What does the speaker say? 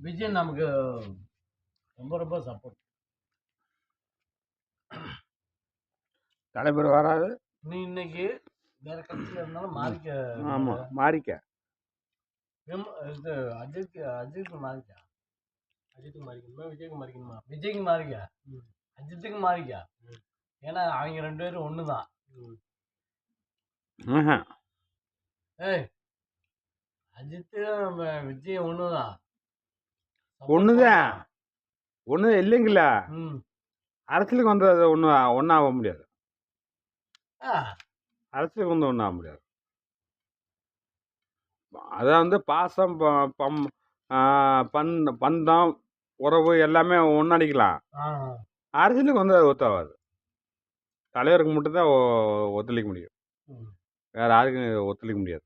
விஜய் நமக்கு ரொம்ப ரொம்ப சப்போர்ட். தலைவர் வராது. நீ இன்னைக்கு வேற கட்சியில இருந்தாலும் மாறிக்க. ஆமா, மாறிக்க. இது அஜித்துக்கு மாறிக்க. அஜித்துக்கு மாறிக்கணுமா விஜய்க்கு மாறிக்கணுமா? விஜய்க்கு மாறிக்க. அஜித்துக்கு மாறிக்க. ஏன்னா அவங்க 2 பேரும் ஒண்ணுதான். ஏய், அஜித்து விஜய் ஒண்ணுதான். ஒண்ணு இல்லைங்களா? அரசியலுக்கு வந்து அது ஒன்றாக முடியாது. அரசியலுக்கு வந்து ஒன்றாக முடியாது. அதான் வந்து பாசம், பந்தம், உறவு எல்லாமே ஒன்றடிக்கலாம். அரசியலுக்கு வந்து அது ஒத்தாகாது. தலைவருக்கு மட்டும்தான் ஒத்துழைக்க முடியும். வேற யாருக்கும் ஒத்துழைக்க முடியாது.